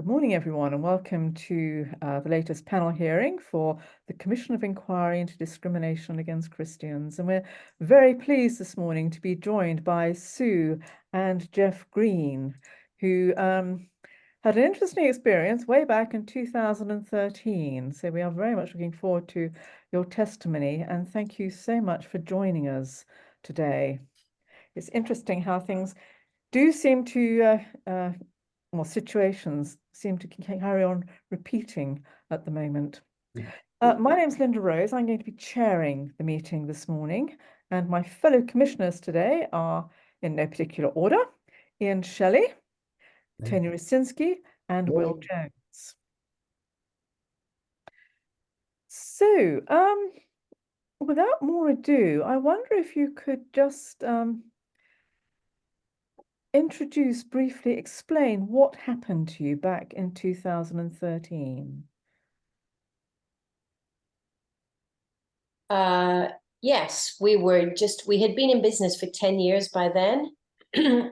morning, everyone, and welcome to the latest panel hearing for the Commission of Inquiry into Discrimination Against Christians. And we're very pleased this morning to be joined by Sue and Jeff Green, who had an interesting experience way back in 2013. So we are very much looking forward to your testimony, and thank you so much for joining us today. It's interesting how things do seem to situations seem to carry on repeating at the moment. My name's Linda Rose. I'm going to be chairing the meeting this morning, and my fellow commissioners today are, in no particular order, Ian Shelley, Tony Rusinski, and Will Jones. So, without more ado, I wonder if you could just briefly explain what happened to you back in 2013. Yes, we had been in business for 10 years by then,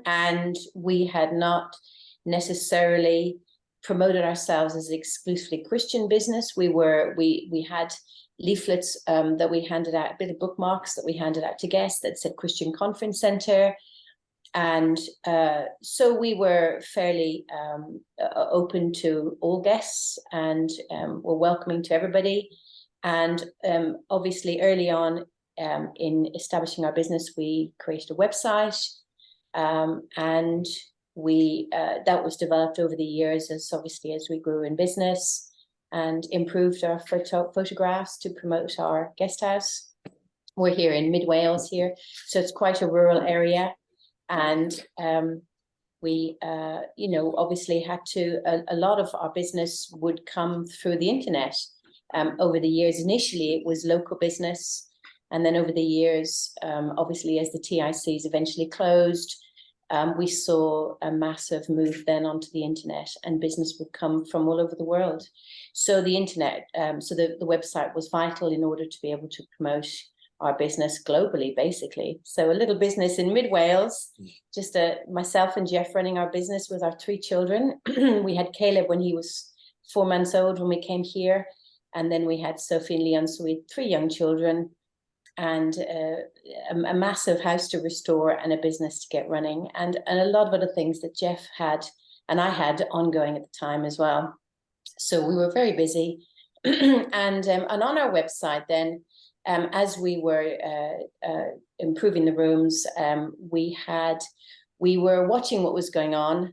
and we had not necessarily promoted ourselves as an exclusively Christian business. We had leaflets that we handed out, a bit of bookmarks that we handed out to guests that said Christian Conference Center. And so we were fairly open to all guests, and were welcoming to everybody. And obviously early on in establishing our business, we created a website, and that was developed over the years as we grew in business and improved our photographs to promote our guest house. We're here in Mid Wales here, so it's quite a rural area. And we, obviously had to, a lot of our business would come through the internet. Over the years, initially it was local business. And then over the years, obviously as the TICs eventually closed, we saw a massive move then onto the internet, and business would come from all over the world. So the internet, the website was vital in order to be able to promote our business globally, basically. So a little business in Mid Wales, just myself and Jeff running our business with our 3 children. We had Caleb when he was 4 months old when we came here. And then we had Sophie and Leon, so we had 3 young children, and a massive house to restore and a business to get running, and a lot of other things that Jeff had and I had ongoing at the time as well. So we were very busy. And on our website then, as we were improving the rooms, we were watching what was going on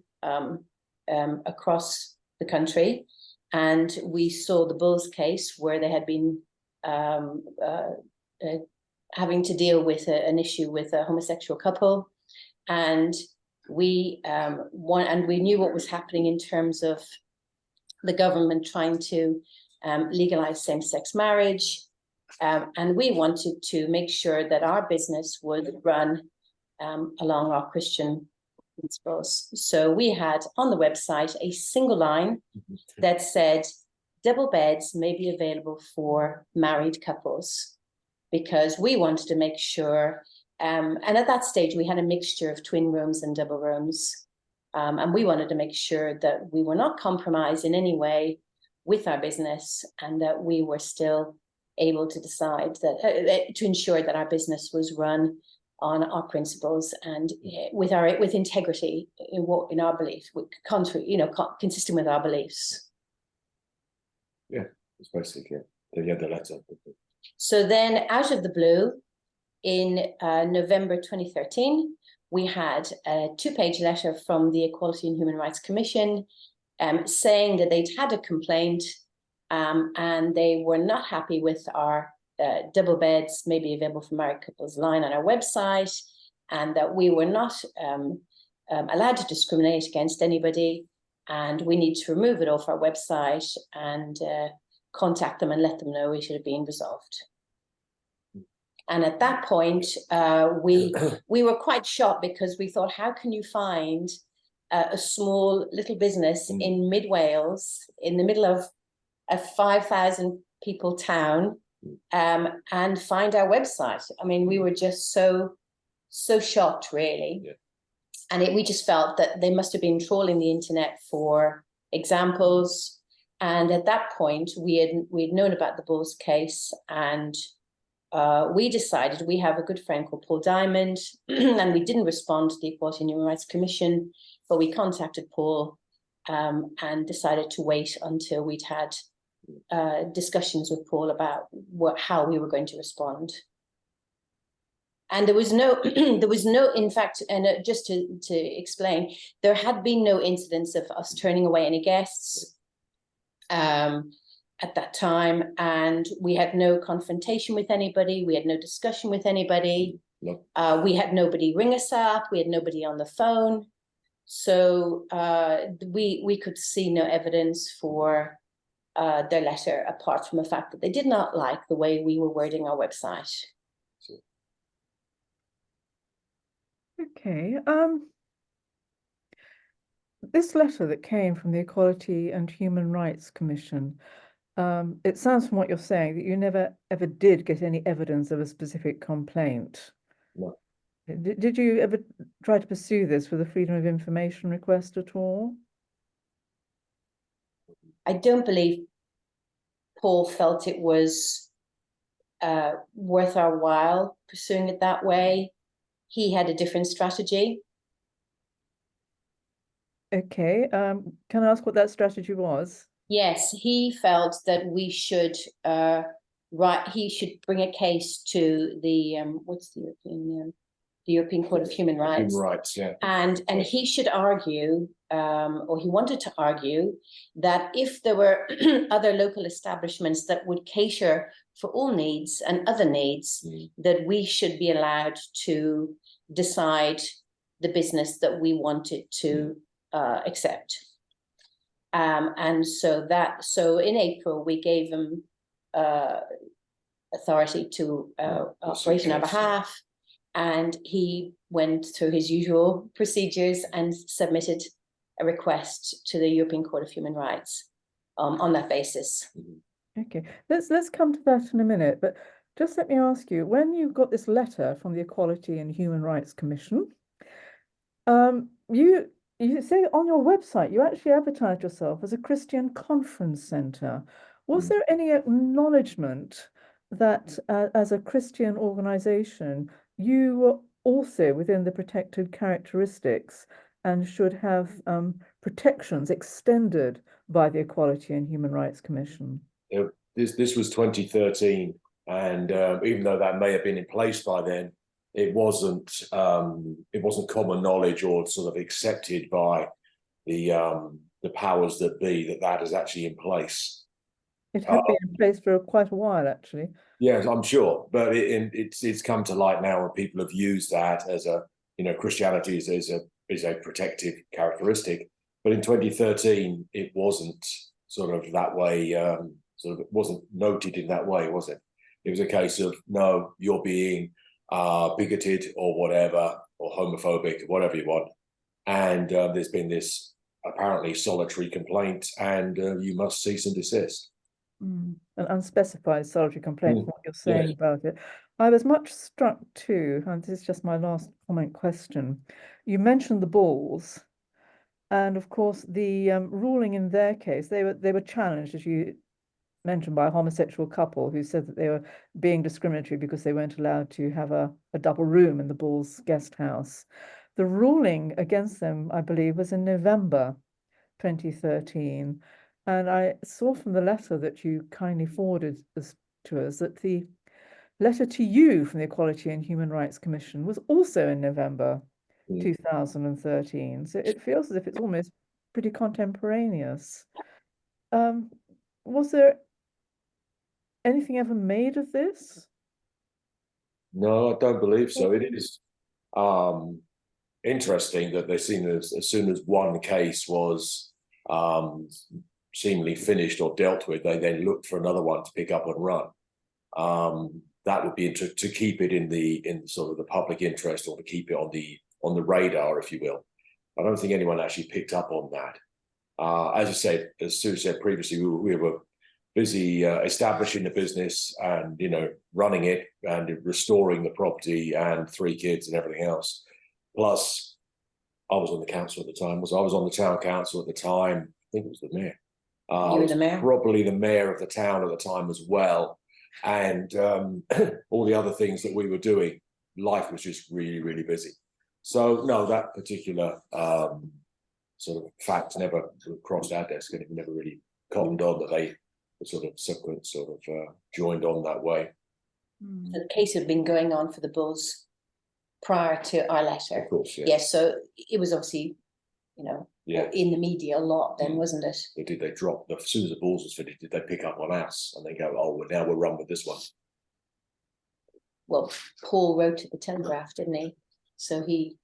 across the country, and we saw the Bulls case where they had been having to deal with an issue with a homosexual couple, and we knew what was happening in terms of the government trying to legalize same-sex marriage. And we wanted to make sure that our business would run along our Christian principles. So we had on the website a single line that said, double beds may be available for married couples, because we wanted to make sure, and at that stage we had a mixture of twin rooms and double rooms. And we wanted to make sure that we were not compromised in any way with our business, and that we were still able to decide that to ensure that our business was run on our principles and with integrity in our belief, consistent with our beliefs. Yeah, it's basically the letter. So then, out of the blue, in November 2013, we had a 2-page letter from the Equality and Human Rights Commission saying that they'd had a complaint, and they were not happy with our double beds may be available for married couples line on our website, and that we were not allowed to discriminate against anybody, and we need to remove it off our website and contact them and let them know it should have been resolved. And at that point, we were quite shocked, because we thought, how can you find a small little business in Mid Wales, in the middle of a 5,000 people town, and find our website? I mean, we were just so shocked, really. Yeah. And we just felt that they must have been trawling the internet for examples. And at that point, we'd known about the Bulls case, and we decided, we have a good friend called Paul Diamond, and we didn't respond to the Equality and Human Rights Commission, but we contacted Paul and decided to wait until we'd had discussions with Paul about how we were going to respond. And there was no, in fact, and just to explain, there had been no incidents of us turning away any guests at that time, and we had no confrontation with anybody, we had no discussion with anybody. No. We had nobody ring us up, we had nobody on the phone. So we could see no evidence for their letter, apart from the fact that they did not like the way we were wording our website. Okay. This letter that came from the Equality and Human Rights Commission, it sounds from what you're saying that you never ever did get any evidence of a specific complaint. No. Did you ever try to pursue this with a freedom of information request at all? I don't believe Paul felt it was worth our while pursuing it that way. He had a different strategy. Okay, can I ask what that strategy was? Yes, he felt that we should he should bring a case to the what's the European Court of Human Rights. Human rights, yeah. And he should argue, or he wanted to argue, that if there were other local establishments that would cater for all needs and other needs, that we should be allowed to decide the business that we wanted to accept. And so in April, we gave him authority to operate on our behalf. And he went through his usual procedures and submitted a request to the European Court of Human Rights on that basis. Okay, let's come to that in a minute, but just let me ask you, when you got this letter from the Equality and Human Rights Commission, you say on your website you actually advertised yourself as a Christian conference centre. Was there any acknowledgement that as a Christian organisation you were also within the protected characteristics and should have protections extended by the Equality and Human Rights Commission? This was 2013, and even though that may have been in place by then, it wasn't common knowledge or sort of accepted by the powers that be that is actually in place. It had been in place for quite a while, actually. Yes, I'm sure, but it's come to light now, and people have used that as a, Christianity is a protective characteristic. But in 2013, it wasn't sort of that way. It wasn't noted in that way, was it? It was a case of, no, you're being bigoted or whatever, or homophobic, whatever you want, and there's been this apparently solitary complaint, and you must cease and desist. An unspecified solitary complaint from what you're saying about it. I was much struck too, and this is just my last comment question. You mentioned the Bulls, and of course the ruling in their case, they were challenged, as you mentioned, by a homosexual couple who said that they were being discriminatory because they weren't allowed to have a double room in the Bulls guest house. The ruling against them, I believe, was in November 2013. And I saw from the letter that you kindly forwarded to us that the letter to you from the Equality and Human Rights Commission was also in November 2013. So it feels as if it's almost pretty contemporaneous. Was there anything ever made of this? No, I don't believe so. It is interesting that they seem as soon as one case was seemingly finished or dealt with, they then looked for another one to pick up and run. That would be to keep it in sort of the public interest, or to keep it on the radar, if you will. I don't think anyone actually picked up on that. As I said, as Sue said previously, we were busy establishing the business and running it and restoring the property and 3 kids and everything else. Plus, I was on the council at the time. I was on the town council at the time. think it was the mayor. You I were was the mayor? probably the mayor of the town at the time as well. And all the other things that we were doing, life was just really, really busy. So no, that particular sort of fact never crossed our desk, and it never really cottoned on that they sort of subsequent sort of joined on that way. The case had been going on for the Bulls prior to our letter. Of course, yeah. Yes, so it was obviously, you know, Yeah. in the media a lot then, wasn't it? They drop, as soon as the Bulls was finished, did they pick up on us and they go, oh, well, now we'll run with this one? Well, Paul wrote to the Telegraph, didn't he? So he,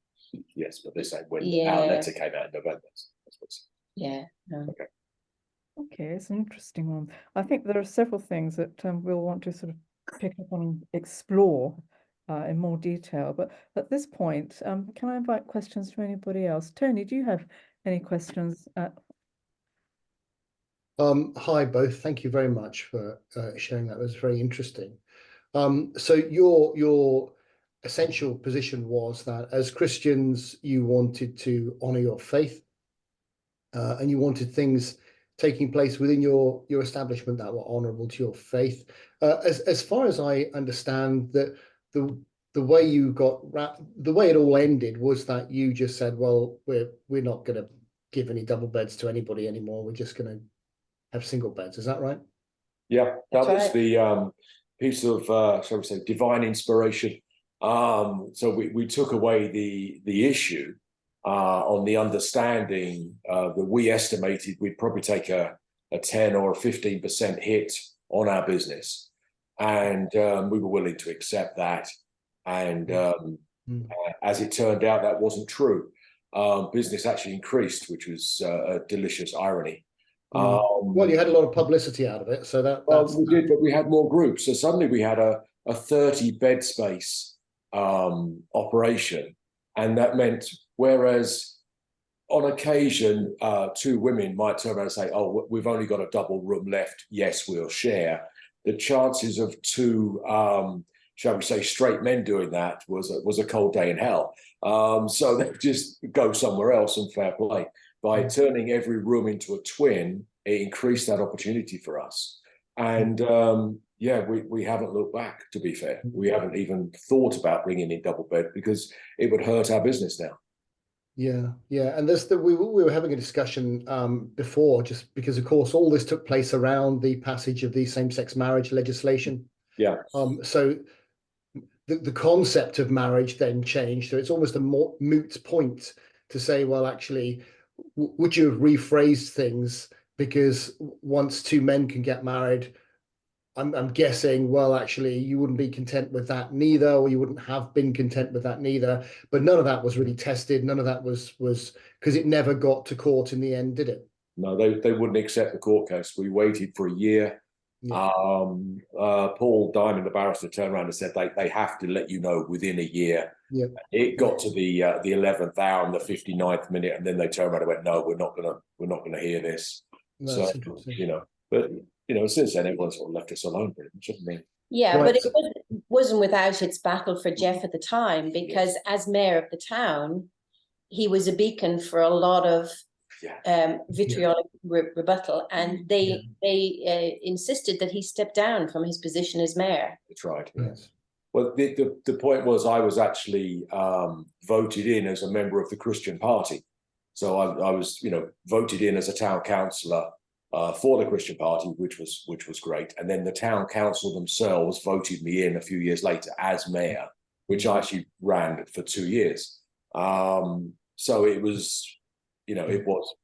Yes, but they say when Yeah. our letter came out in November. That's what's, yeah, no. Okay, it's an interesting one. I think there are several things that we'll want to sort of pick up on and explore in more detail. But at this point, can I invite questions from anybody else? Tony, do you have any questions? Hi both. Thank you very much for sharing that. It was very interesting. So your essential position was that as Christians, you wanted to honor your faith, and you wanted things taking place within your establishment that were honorable to your faith. As far as I understand, that the way you got the way it all ended was that you just said, well, we're not going to give any double beds to anybody anymore. We're just going to have single beds. Is that right? yeah, that That's was right. the piece of shall we say divine inspiration. So we took away the issue on the understanding that we estimated we'd probably take a 10 or a 15% hit on our business, and we were willing to accept that. And as it turned out, that wasn't true. Business actually increased, which was a delicious irony. Well, you had a lot of publicity out of it, so we did, but we had more groups. So suddenly we had a 30 bed space operation, and that meant, whereas on occasion 2 women might turn around and say, "Oh, we've only got a double room left. Yes, we'll share." The chances of 2, shall we say, straight men doing that was a cold day in hell. So they just go somewhere else, and fair play. By turning every room into a twin, it increased that opportunity for us. And yeah, we haven't looked back, to be fair. We haven't even thought about bringing in double bed because it would hurt our business now. Yeah, and we were having a discussion before, just because, of course, all this took place around the passage of the same-sex marriage legislation. Yeah. So the concept of marriage then changed. So it's almost a more moot point to say, well, actually, would you have rephrased things? Because once 2 men can get married, I'm guessing, well, actually, you wouldn't be content with that neither, or you wouldn't have been content with that neither. But none of that was really tested. None of that was because it never got to court in the end, did it? No, they wouldn't accept the court case. We waited for a year. Yeah. Paul Diamond, the barrister, turned around and said they have to let you know within a year. Yeah. It got to the 11th hour and the 59th minute, and then they turned around and went, "No, we're not gonna hear this." That's So interesting. but since then everyone's sort of left us alone, pretty much, haven't they? Yeah, Right, but it so- wasn't without its battle for Jeff at the time, because as mayor of the town, he was a beacon for a lot of vitriolic rebuttal, and they insisted that he step down from his position as mayor. That's right. Yes. Well, the point was, I was actually voted in as a member of the Christian Party. So I was, voted in as a town councillor for the Christian Party, which was great. And then the town council themselves voted me in a few years later as mayor, which I actually ran for 2 years. So it was, it was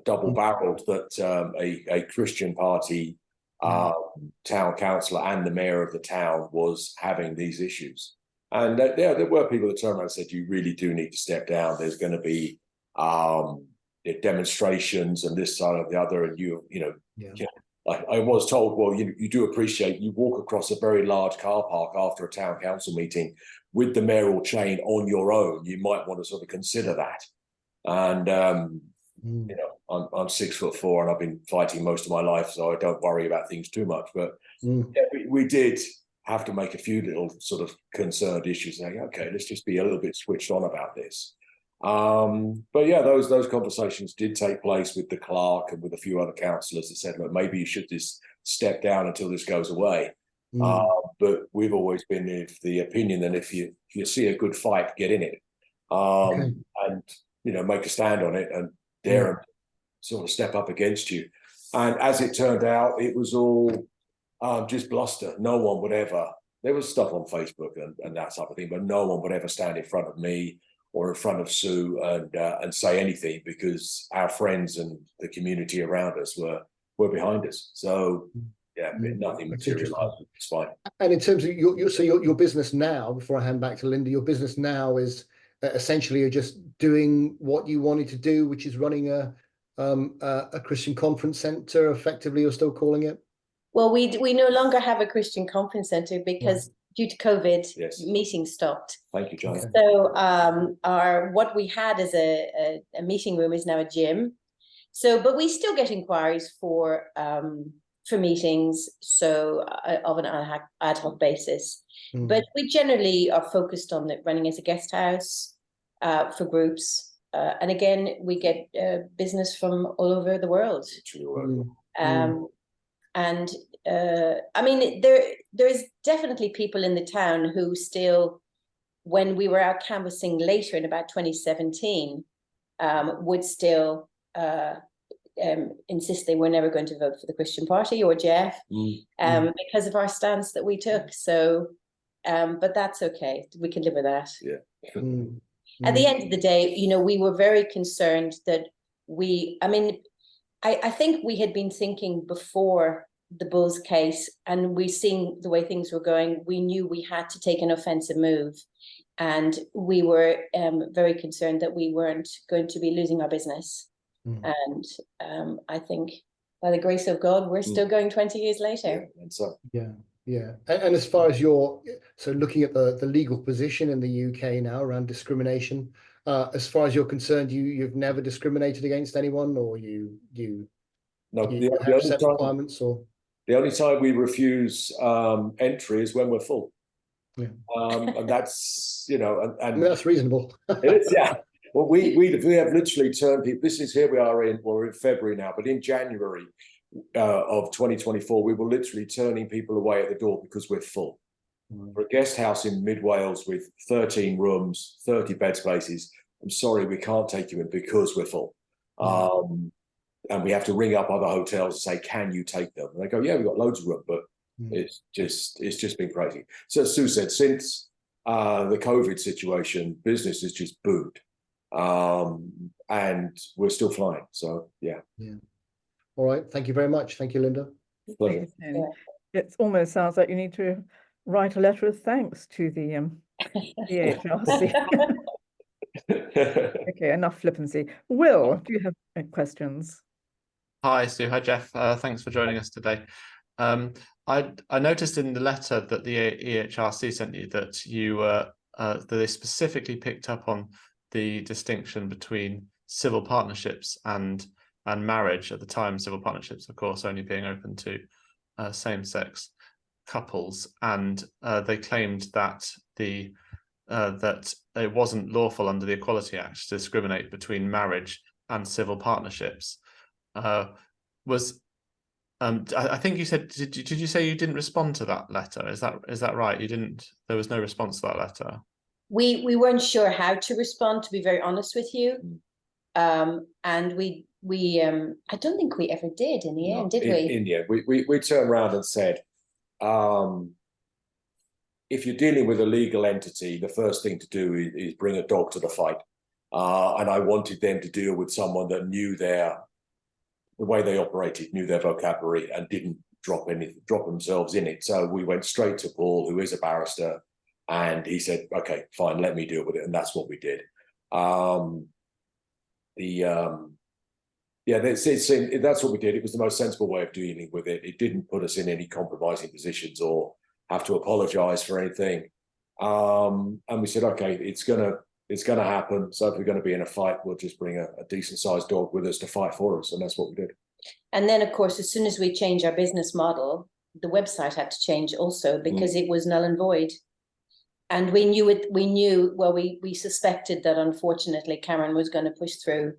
double-barreled that a Christian Party town councillor and the mayor of the town was having these issues. And there were people that turned around and said, "You really do need to step down. There's going to be demonstrations and this side of the other." And I was told, well, you do appreciate you walk across a very large car park after a town council meeting with the mayoral chain on your own. You might want to sort of consider that. And I'm 6'4" and I've been fighting most of my life, so I don't worry about things too much. But we did have to make a few little sort of concerned issues, saying, okay, let's just be a little bit switched on about this. But yeah, those conversations did take place with the clerk and with a few other councillors that said, look, maybe you should just step down until this goes away. But we've always been of the opinion that if you see a good fight, get in it, and make a stand on it and dare them sort of step up against you. And as it turned out, it was all just bluster. No one would ever. There was stuff on Facebook and that type of thing, but no one would ever stand in front of me or in front of Sue and say anything, because our friends and the community around us were behind us. So yeah, nothing materialized. It's fine. And in terms of your business now, before I hand back to Linda, your business now is essentially you're just doing what you wanted to do, which is running a Christian conference center. Effectively, you're still calling it. Well, we no longer have a Christian conference center because due to COVID, meetings stopped. Thank you, John. Okay. So what we had as a meeting room is now a gym. So, but we still get inquiries for meetings, so of an ad hoc basis. But we generally are focused on running as a guest house for groups. And again, we get business from all over the world. And I mean, there's definitely people in the town who still, when we were out canvassing later in about 2017, would still insist they were never going to vote for the Christian Party or Jeff because of our stance that we took. So, but that's okay. We can live with that. Yeah. At the end of the day, we were very concerned that I think we had been thinking before the Bulls case, and we seeing the way things were going, we knew we had to take an offensive move, and we were very concerned that we weren't going to be losing our business. And I think by the grace of God, we're still going 20 years later. Yeah. And as far as looking at the legal position in the UK now around discrimination, as far as you're concerned, you've never discriminated against anyone, or you have set requirements, or the only time we refuse entry is when we're full. And that's I mean, that's reasonable. It is, yeah. Well, we have literally turned people. Here we are we're in February now, but in January of 2024, we were literally turning people away at the door because we're full. For a guest house in mid Wales with 13 rooms, 30 bed spaces, I'm sorry, we can't take you in because we're full. And we have to ring up other hotels and say, can you take them? And they go, yeah, we've got loads of room, but it's just been crazy. So as Sue said, since the COVID situation, business has just boomed. And we're still flying. So yeah. All right. Thank you very much. Thank you, Linda. Pleasure. It almost sounds like you need to write a letter of thanks to the EHRC. Okay, enough flippancy. Will, do you have questions? Hi, Sue. Hi, Jeff. Thanks for joining us today. I noticed in the letter that the EHRC sent you that that they specifically picked up on the distinction between civil partnerships and marriage. At the time, civil partnerships, of course, only being open to same-sex couples, and they claimed that that it wasn't lawful under the Equality Act to discriminate between marriage and civil partnerships. I think you said, did you say you didn't respond to that letter? Is that right? You didn't. There was no response to that letter. We weren't sure how to respond, to be very honest with you, and we I don't think we ever did in the end, did we? In the end, we turned around and said, if you're dealing with a legal entity, the first thing to do is bring a dog to the fight. And I wanted them to deal with someone that knew the way they operated, knew their vocabulary, and didn't drop themselves in it. So we went straight to Paul, who is a barrister, and he said, okay, fine, let me deal with it. And that's what we did. That's what we did. It was the most sensible way of dealing with it. It didn't put us in any compromising positions or have to apologize for anything. And we said, okay, it's gonna happen. So if we're going to be in a fight, we'll just bring a decent sized dog with us to fight for us. And that's what we did. And then, of course, as soon as we changed our business model, the website had to change also because it was null and void. And we knew it. We knew. Well, we suspected that unfortunately Cameron was going to push through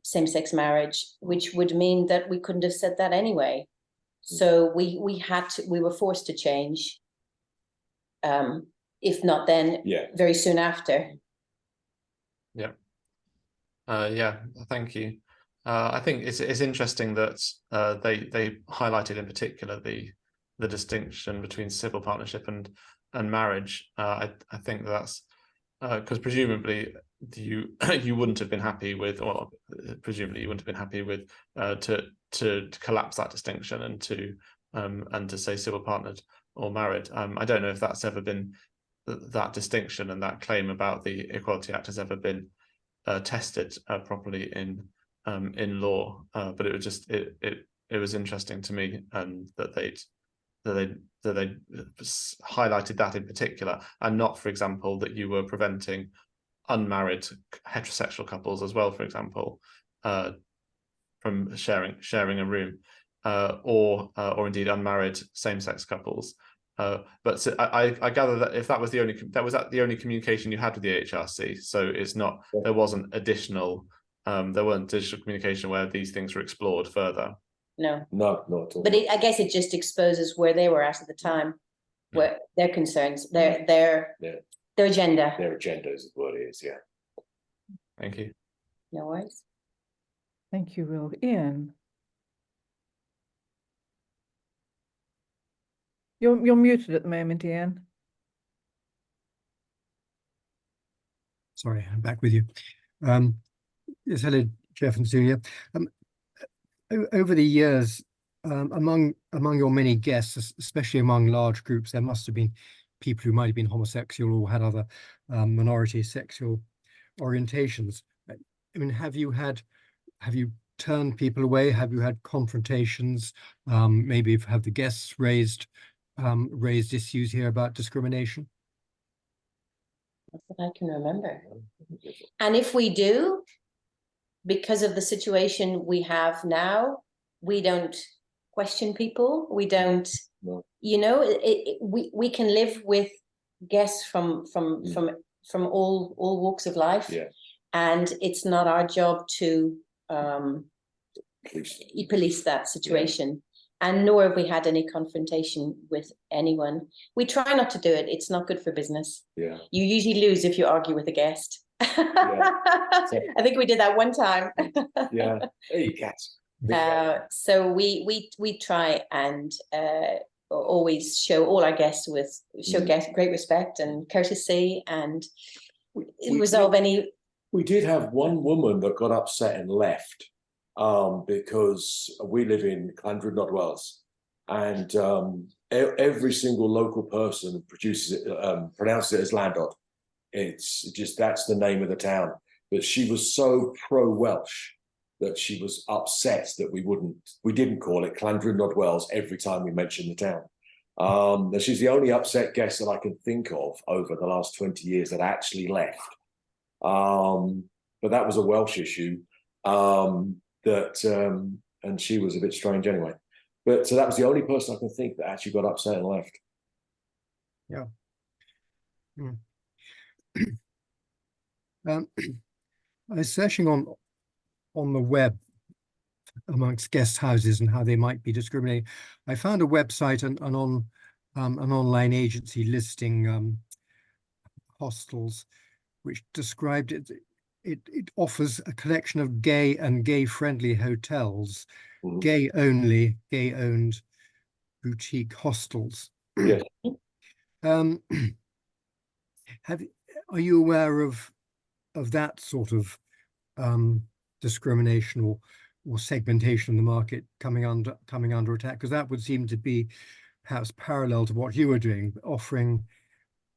same-sex marriage, which would mean that we couldn't have said that anyway. So we were forced to change. If not then, very soon after. Yeah. Yeah, thank you. I think it's interesting that they highlighted in particular the distinction between civil partnership and marriage. I think that's because presumably you wouldn't have been happy with, or presumably you wouldn't have been happy with to collapse that distinction and to say civil partnered or married. I don't know if that's ever been that distinction and that claim about the Equality Act has ever been tested properly in law, but it was just it was interesting to me that they highlighted that in particular, and not, for example, that you were preventing unmarried heterosexual couples as well, for example, from sharing a room, or indeed unmarried same-sex couples. But so I gather that if that was the only communication you had with the HRC, so it's not, there wasn't additional there weren't additional communication where these things were explored further. No, not at all. but I guess it just exposes where they were at the time, where their concerns, their agenda. Their agenda is what it is. Yeah. Thank you. No worries. Thank you, Will. Ian. You're muted at the moment, Ian. Sorry, I'm back with you. Yes, hello, Jeff and Sue. Over the years, among your many guests, especially among large groups, there must have been people who might have been homosexual or had other minority sexual orientations. I mean, have you turned people away? Have you had confrontations? Maybe have the guests raised issues here about discrimination? Not that I can remember. And if we do, because of the situation we have now, we don't question people. We don't, you know, we can live with guests from all walks of life. Yeah. And it's not our job to police that situation. Yeah. And nor have we had any confrontation with anyone. We try not to do it. It's not good for business. Yeah. You usually lose if you argue with a guest. Yeah. I think we did that one time. Yeah. Hey, cats. So we try and always show all our guests guests great respect and courtesy, and resolve any. We did have one woman that got upset and left. Because we live in Llandrindod Wells, and every single local person pronounces it as Llandod. It's just, that's the name of the town. But she was so pro-Welsh that she was upset that we didn't call it Llandrindod Wells every time we mentioned the town. She's the only upset guest that I can think of over the last 20 years that actually left. But that was a Welsh issue. And she was a bit strange anyway. But so that was the only person I can think that actually got upset and left. Yeah. I was searching on the web amongst guest houses and how they might be discriminated. I found a website and on an online agency listing hostels, which described it. It offers a collection of gay and gay-friendly hotels, gay-only, gay-owned boutique hostels. Yes. Are you aware of that sort of discrimination or segmentation in the market coming under attack? Because that would seem to be perhaps parallel to what you were doing, offering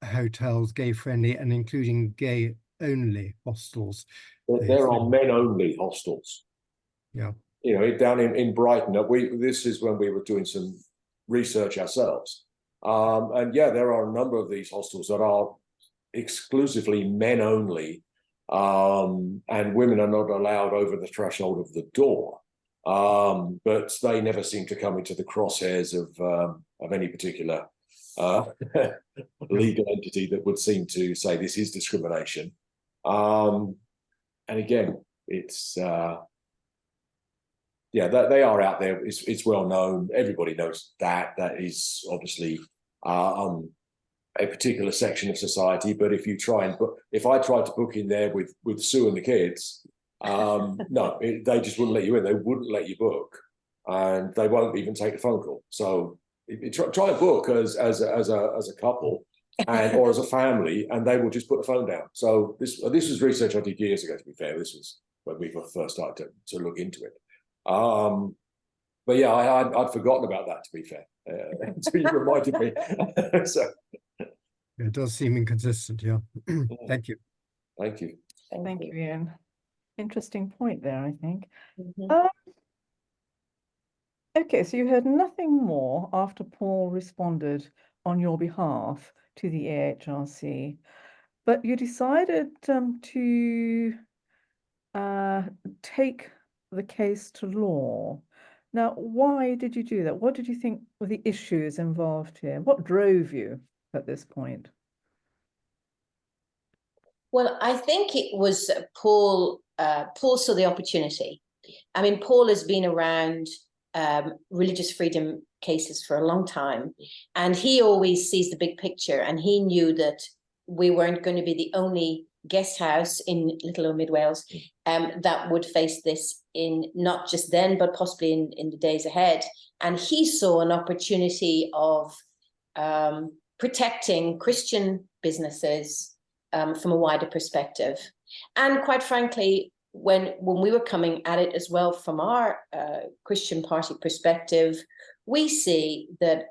hotels gay-friendly and including gay-only hostels. There are men-only hostels. Yeah. You know, down in Brighton, this is when we were doing some research ourselves. And yeah, there are a number of these hostels that are exclusively men-only, and women are not allowed over the threshold of the door. But they never seem to come into the crosshairs of any particular legal entity that would seem to say this is discrimination. And again, it's yeah, they are out there. It's well known. Everybody knows that is obviously a particular section of society. But if you try and if I tried to book in there with Sue and the kids, no, they just wouldn't let you in. They wouldn't let you book, and they won't even take the phone call. So try and book as a couple and or as a family, and they will just put the phone down. So this was research I did years ago. To be fair, this was when we first started to look into it. But yeah, I'd forgotten about that. To be fair, until you reminded me. So It does seem inconsistent. Yeah. Thank you. thank you. Thank you, Ian. Interesting point there, I think. Mhm. Okay, so you heard nothing more after Paul responded on your behalf to the AHRC, but you decided to take the case to law. Now, why did you do that? What did you think were the issues involved here? What drove you at this point? Well, I think it was Paul. Paul saw the opportunity. I mean, Paul has been around religious freedom cases for a long time, and he always sees the big picture. And he knew that we weren't going to be the only guest house in Little Old Mid Wales that would face this in not just then, but possibly in the days ahead. And he saw an opportunity of protecting Christian businesses from a wider perspective. And quite frankly, when we were coming at it as well from our Christian Party perspective, we see that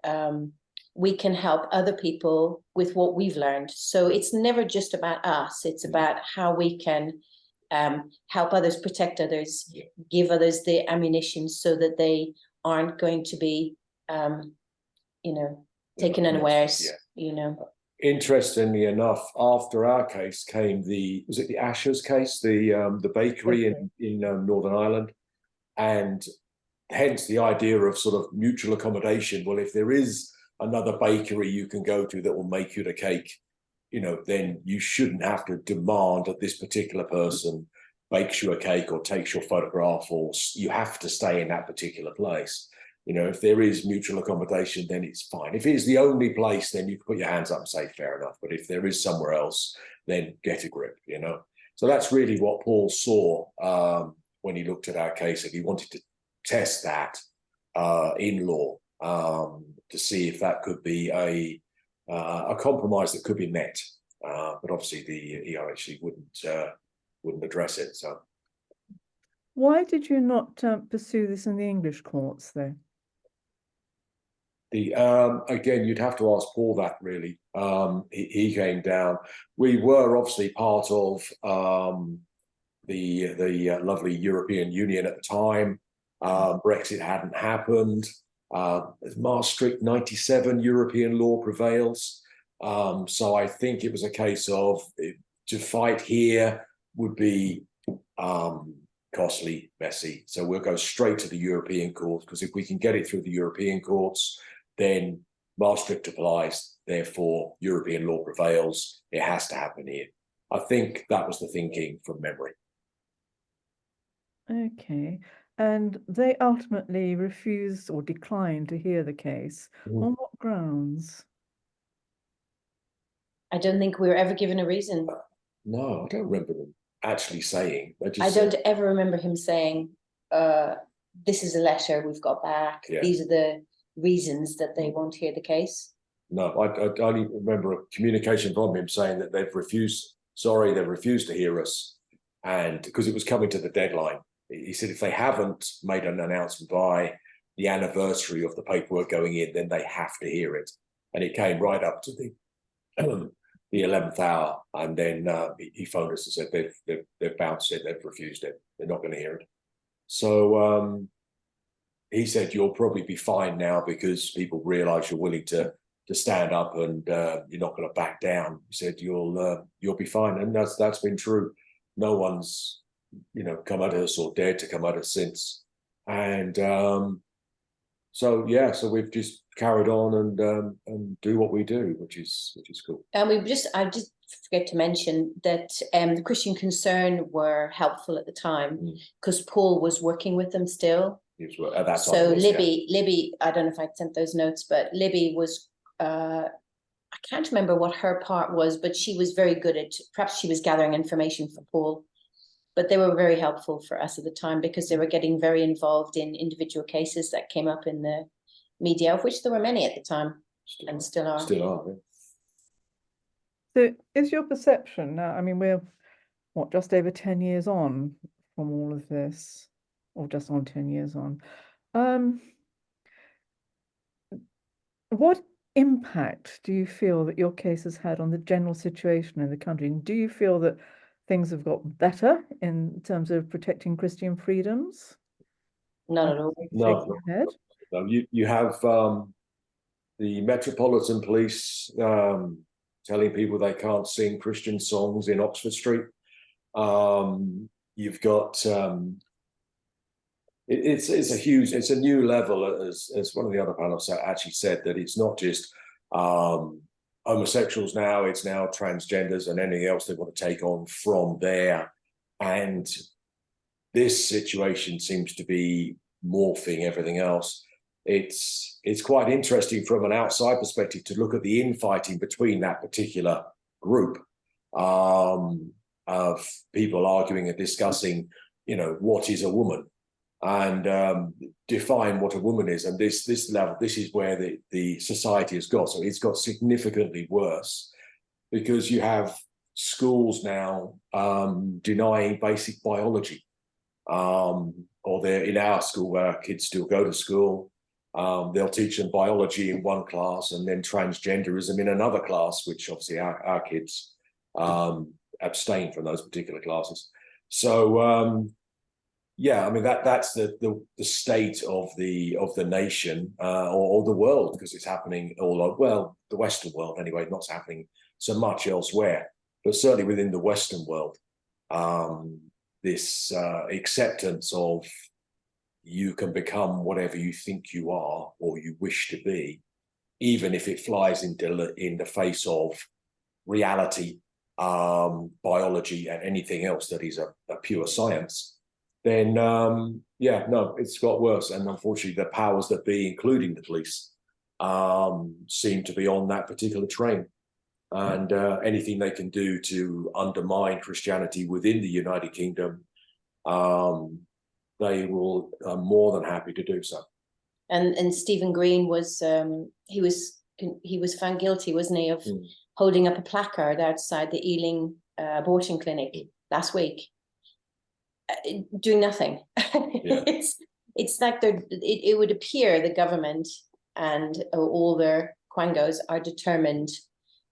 we can help other people with what we've learned. So it's never just about us. It's about how we can help others, protect others, give others the ammunition so that they aren't going to be, taken unawares, Interestingly enough, after our case came was it the Ashers case, the bakery in Northern Ireland, and hence the idea of sort of mutual accommodation. Well, if there is another bakery you can go to that will make you the cake, then you shouldn't have to demand that this particular person bakes you a cake or takes your photograph, or you have to stay in that particular place. If there is mutual accommodation, then it's fine. If it is the only place, then you can put your hands up and say, fair enough. But if there is somewhere else, then get a grip, So that's really what Paul saw when he looked at our case, and he wanted to test that in law to see if that could be a compromise that could be met. But obviously the ERHC wouldn't address it. So why did you not pursue this in the English courts, though? Again, you'd have to ask Paul that, really. He came down. We were obviously part of the lovely European Union at the time. Brexit hadn't happened. Maastricht 97 European law prevails. So I think it was a case of to fight here would be costly, messy. So we'll go straight to the European courts, because if we can get it through the European courts, then Maastricht applies, therefore European law prevails. It has to happen here. I think that was the thinking from memory. Okay. And they ultimately refused or declined to hear the case. On what grounds? I don't think we were ever given a reason. No, I don't remember them actually saying. I don't ever remember him saying, this is a letter we've got back. Yeah. These are the reasons that they won't hear the case. No, I only remember a communication from him saying that they've refused to hear us. And because it was coming to the deadline, he said if they haven't made an announcement by the anniversary of the paperwork going in, then they have to hear it. And it came right up to the 11th hour. And then he phoned us and said they've bounced it, they've refused it, they're not going to hear it. So he said, you'll probably be fine now because people realize you're willing to stand up and you're not going to back down. He said, you'll be fine. And that's been true. No one's, come at us or dared to come at us since. And so we've just carried on and do what we do, which is cool. And I just forget to mention that the Christian Concern were helpful at the time because Paul was working with them still. At that time, So yes, yeah. Libby, I don't know if I sent those notes, but Libby was, I can't remember what her part was, but she was very good at, perhaps she was gathering information for Paul. But they were very helpful for us at the time because they were getting very involved in individual cases that came up in the media, of which there were many at the time and still are. Still are, yeah. So is your perception now, I mean, we're what, just over 10 years on from all of this, or just on 10 years on. What impact do you feel that your case has had on the general situation in the country? And do you feel that things have got better in terms of protecting Christian freedoms? Not at all. No, you have the Metropolitan Police telling people they can't sing Christian songs in Oxford Street. You've got it's a new level, as one of the other panels actually said, that it's not just homosexuals now, it's now transgenders and anything else they want to take on from there. And this situation seems to be morphing everything else. It's quite interesting from an outside perspective to look at the infighting between that particular group of people arguing and discussing, what is a woman, and define what a woman is. And this level, this is where the society has got. So it's got significantly worse because you have schools now denying basic biology. Or they're in our school where our kids still go to school. They'll teach them biology in one class and then transgenderism in another class, which obviously our kids abstain from those particular classes. So yeah, I mean that's the state of the nation or the world, because it's happening all over, well, the Western world anyway, not happening so much elsewhere, but certainly within the Western world. This acceptance of you can become whatever you think you are or you wish to be, even if it flies in the face of reality, biology, and anything else that is a pure science, then yeah, no, it's got worse. And unfortunately, the powers that be, including the police, seem to be on that particular train. And anything they can do to undermine Christianity within the United Kingdom, they will more than happy to do so. And Stephen Green was he was found guilty, wasn't he, of holding up a placard outside the Ealing abortion clinic last week, doing nothing. Yeah. It's like it would appear the government and all their quangos are determined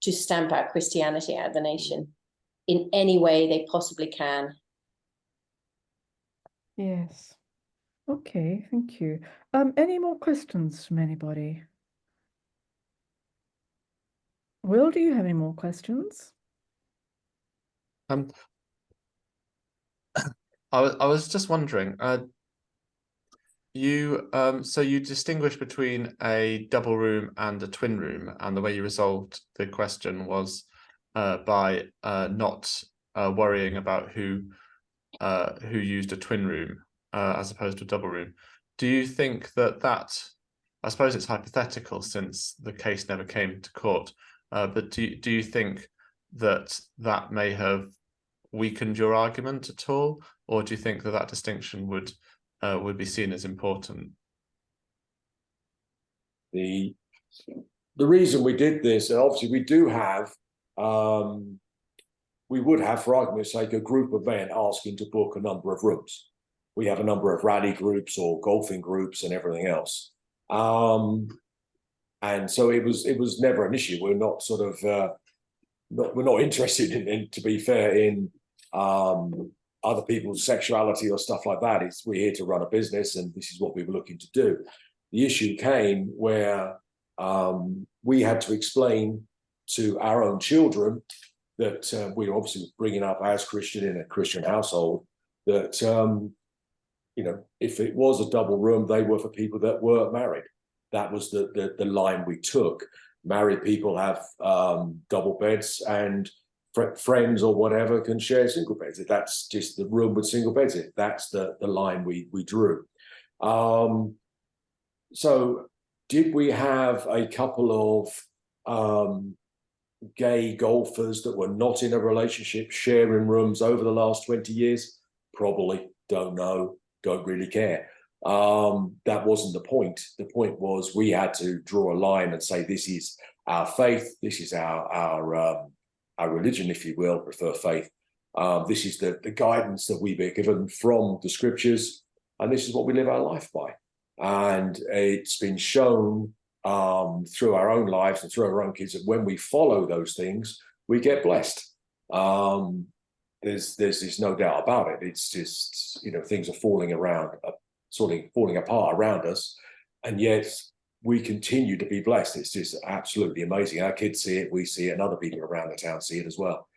to stamp out Christianity out of the nation in any way they possibly can. Yes. Okay, thank you. Any more questions from anybody? Will, do you have any more questions? I was just wondering, so you distinguish between a double room and a twin room, and the way you resolved the question was by not worrying about who used a twin room as opposed to a double room. Do you think that I suppose it's hypothetical since the case never came to court, but do you think that may have weakened your argument at all, or do you think that distinction would be seen as important? The reason we did this, and obviously we do have, we would have, for argument's sake, a group of men asking to book a number of rooms. We have a number of rally groups or golfing groups and everything else. And so it was never an issue. We're not sort of, we're not interested in, to be fair, in other people's sexuality or stuff like that. We're here to run a business, and this is what we were looking to do. The issue came where we had to explain to our own children that we were obviously bringing up as Christian in a Christian household, that if it was a double room, they were for people that were married. that was the line we took. Married people have double beds, and friends or whatever can share single beds. That's just the room with single beds in. That's the line we drew. So did we have a couple of gay golfers that were not in a relationship sharing rooms over the last 20 years? Probably. Don't know. Don't really care. That wasn't the point. The point was we had to draw a line and say, this is our faith. This is our religion, if you will, prefer faith. This is the guidance that we've been given from the scriptures, and this is what we live our life by. And it's been shown through our own lives and through our own kids that when we follow those things, we get blessed. There's no doubt about it. It's just, things are falling apart around us, and yet we continue to be blessed. It's just absolutely amazing. Our kids see it, we see it, and other people around the town see it as well.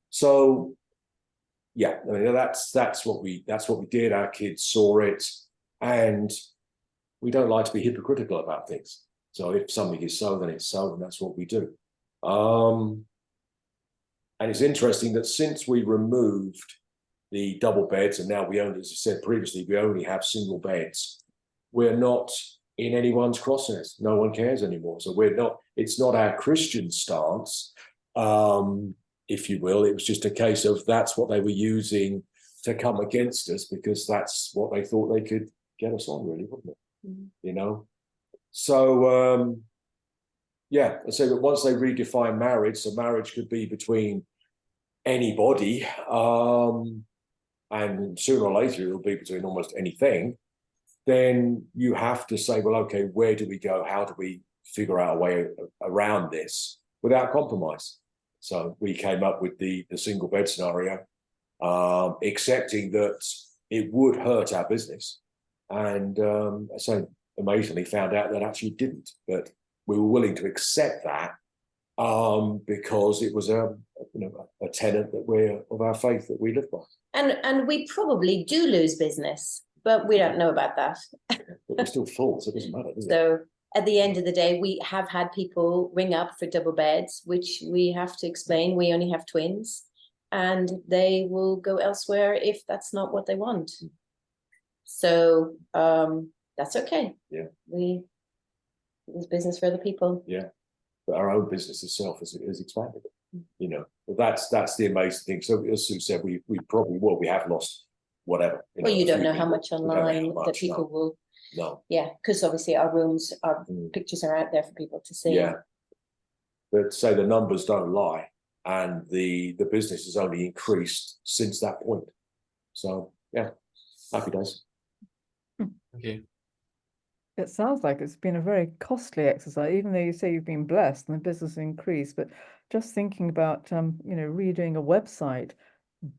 So yeah, I mean, that's what we did. Our kids saw it, and we don't like to be hypocritical about things. So if something is so, then it's so, and that's what we do. And it's interesting that since we removed the double beds, and now we only, as I said previously, we only have single beds, we're not in anyone's crosshairs. No one cares anymore. So it's not our Christian stance, if you will. It was just a case of that's what they were using to come against us, because that's what they thought they could get us on, really, wasn't it? So yeah, I say that once they redefine marriage, so marriage could be between anybody, and sooner or later it'll be between almost anything. Then you have to say, well, okay, where do we go? How do we figure out a way around this without compromise? So we came up with the single bed scenario, accepting that it would hurt our business. And so amazingly found out that actually didn't, but we were willing to accept that because it was a tenet that we're of our faith that we live by. And we probably do lose business, but we don't know about that. But we're still full, so it doesn't matter, does it? So at the end of the day, we have had people ring up for double beds, which we have to explain. We only have twins, and they will go elsewhere if that's not what they want. So that's okay. Yeah. There's business for other people. Yeah. But our own business itself has expanded. But that's the amazing thing. So as Sue said, we probably will. We have lost whatever. Well, you don't know how people. much online that people will. No. Yeah, because obviously our pictures are out there for people to see. Yeah. But say the numbers don't lie, and the business has only increased since that point. So yeah, happy days. Thank you. It sounds like it's been a very costly exercise, even though you say you've been blessed and the business increased. But just thinking about, redoing a website,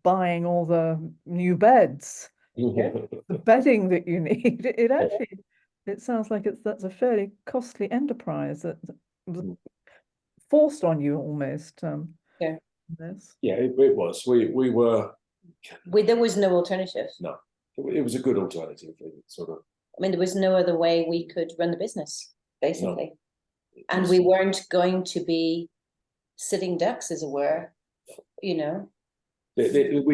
buying all the new beds, the bedding that you need, it sounds like that's a fairly costly enterprise that was forced on you almost. Yeah. Yeah, it was. We were. There was no alternative. No, it was a good alternative. Sort of. I mean, there was no other way we could run the business, basically. No. And we weren't going to be sitting ducks, as it were, We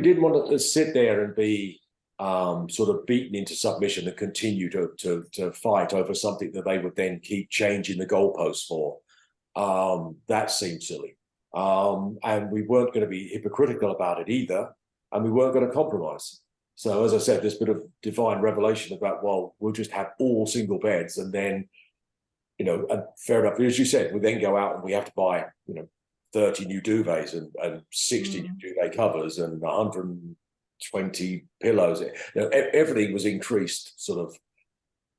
didn't want to sit there and be sort of beaten into submission and continue to fight over something that they would then keep changing the goalposts for. That seemed silly. And we weren't going to be hypocritical about it either, and we weren't going to compromise. So as I said, this bit of divine revelation about, well, we'll just have all single beds, and then, and fair enough, as you said, we then go out and we have to buy, 30 new duvets and 60 new duvet covers and 120 pillows. Everything was increased, sort of.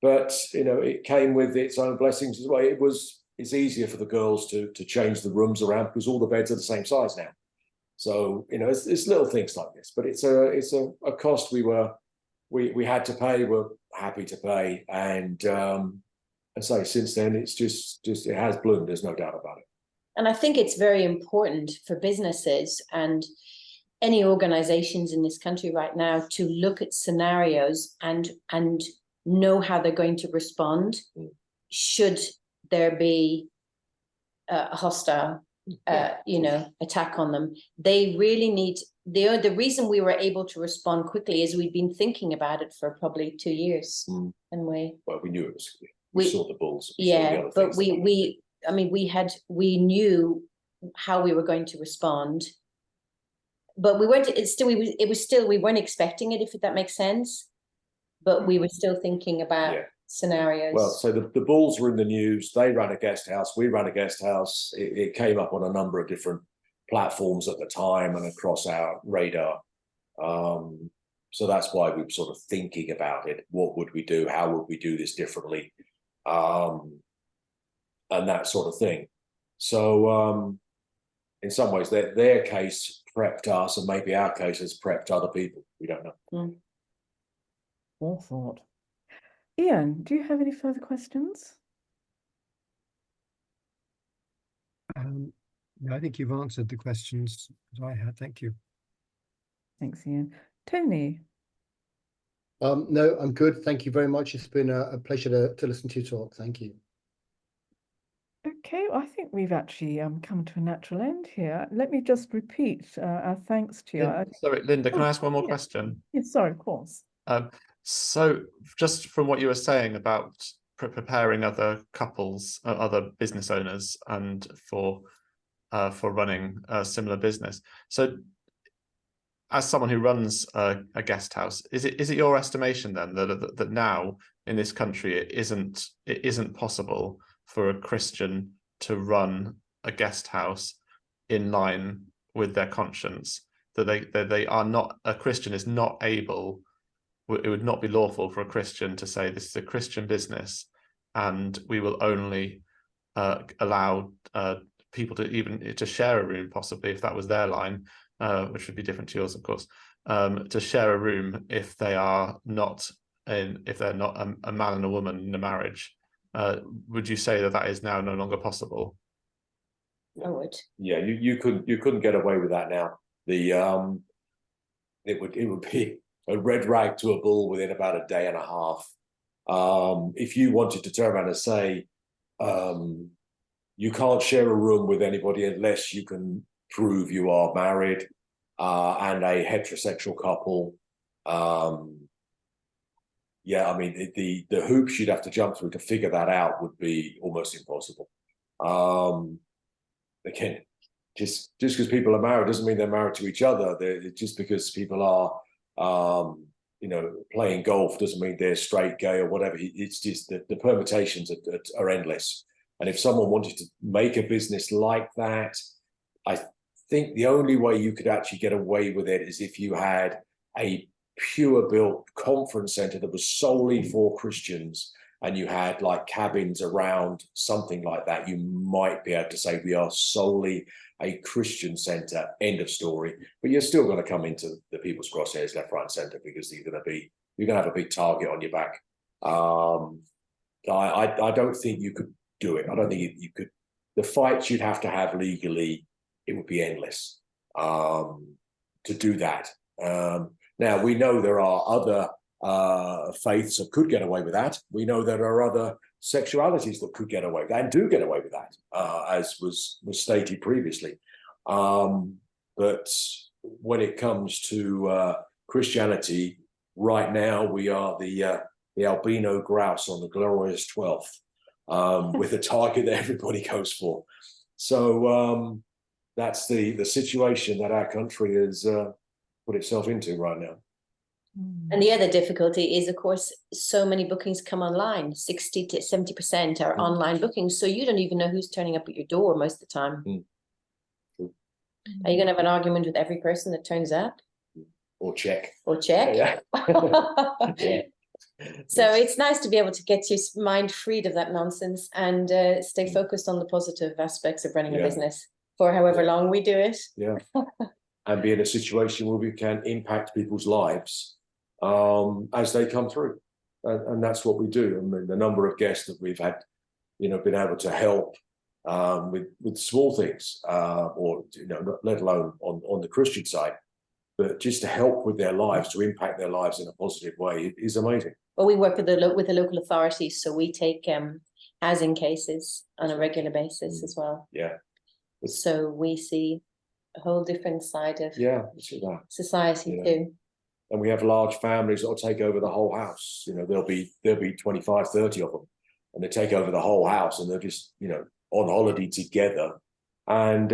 But, it came with its own blessings as well. It's easier for the girls to change the rooms around because all the beds are the same size now. So, it's little things like this, but it's a cost we had to pay, we're happy to pay. And I say since then, it's just it has bloomed, there's no doubt about it. And I think it's very important for businesses and any organizations in this country right now to look at scenarios and know how they're going to respond should there be a hostile attack on them. They really need the reason we were able to respond quickly is we'd been thinking about it for probably 2 years, and we knew it was. We saw the bulls. But we knew how we were going to respond, but we weren't. We weren't expecting it, if that makes sense. But we were still thinking about scenarios. Well, so the bulls were in the news. They ran a guest house. We ran a guest house. It came up on a number of different platforms at the time and across our radar. So that's why we were sort of thinking about it. What would we do? How would we do this differently? And that sort of thing. So in some ways, their case prepped us, and maybe our case has prepped other people. We don't know. Well thought. Ian, do you have any further questions? No, I think you've answered the questions that I had. Thank you. Thanks, Ian. Tony? No, I'm good. Thank you very much. It's been a pleasure to listen to you talk. Thank you. Okay, well, I think we've actually come to a natural end here. Let me just repeat our thanks to you. Sorry, Linda, can I ask one more question? Yes, sorry, of course. So just from what you were saying about preparing other couples, other business owners, and for running a similar business. So as someone who runs a guest house, is it your estimation then that now in this country it isn't possible for a Christian to run a guest house in line with their conscience, that they are not, a Christian is not able, it would not be lawful for a Christian to say this is a Christian business and we will only allow people to share a room, possibly, if that was their line, which would be different to yours, of course, to share a room if they are not if they're not a man and a woman in a marriage. Would you say that is now no longer possible? I would. Yeah, you couldn't get away with that now. It would be a red rag to a bull within about a day and a half. If you wanted to turn around and say you can't share a room with anybody unless you can prove you are married and a heterosexual couple. Yeah, I mean, the hoops you'd have to jump through to figure that out would be almost impossible. Again, just because people are married doesn't mean they're married to each other. Just because people are, playing golf doesn't mean they're straight, gay, or whatever. It's just that the permutations are endless. And if someone wanted to make a business like that, I think the only way you could actually get away with it is if you had a pure built conference center that was solely for Christians, and you had like cabins around, something like that. You might be able to say we are solely a Christian center, end of story. But you're still going to come into the people's crosshairs left, right, and center, because you're going to have a big target on your back. I don't think you could do it. I don't think you could. The fights you'd have to have legally, it would be endless to do that. Now, we know there are other faiths that could get away with that. We know there are other sexualities that could get away with that and do get away with that, as was stated previously. But when it comes to Christianity, right now we are the albino grouse on the glorious 12th, with a target that everybody goes for. So that's the situation that our country has put itself into right now. And the other difficulty is, of course, so many bookings come online. 60 to 70% are online bookings, so you don't even know who's turning up at your door most of the time. Are you going to have an argument with every person that turns up? Or check. Yeah. So it's nice to be able to get your mind freed of that nonsense and stay focused on the positive aspects of running a business for however long we do it. Yeah. And be in a situation where we can impact people's lives as they come through. And that's what we do. I mean, the number of guests that we've had, been able to help with small things, or, let alone on the Christian side, but just to help with their lives, to impact their lives in a positive way is amazing. Well, we work with the local authorities, so we take housing cases on a regular basis as well. Yeah, So we see a whole different side of yeah, it's that. society Yeah. too. And we have large families that will take over the whole house. You know, there'll be 25, 30 of them, and they take over the whole house, and they're just, you know, on holiday together. And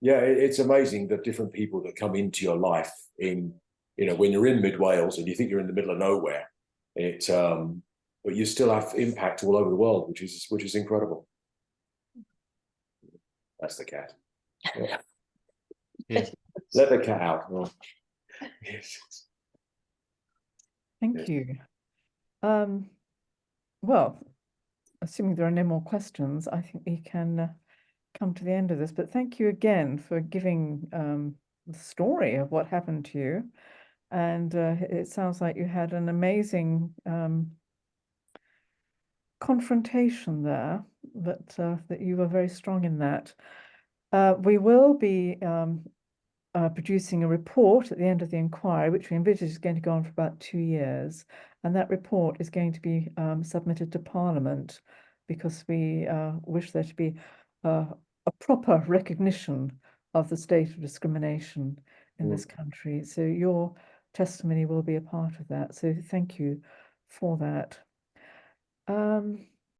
yeah, it's amazing the different people that come into your life in, you know, when you're in mid Wales and you think you're in the middle of nowhere. But you still have impact all over the world, which is incredible. That's the cat. Yeah. Yes. Let the cat out. Oh. Yes. Thank you. Well, assuming there are no more questions, I think we can come to the end of this. But thank you again for giving the story of what happened to you. And it sounds like you had an amazing confrontation there, that you were very strong in that. We will be producing a report at the end of the inquiry, which we envisage is going to go on for about 2 years. And that report is going to be submitted to Parliament, because we wish there to be a proper recognition of the state of discrimination in this country. So your testimony will be a part of that. So thank you for that.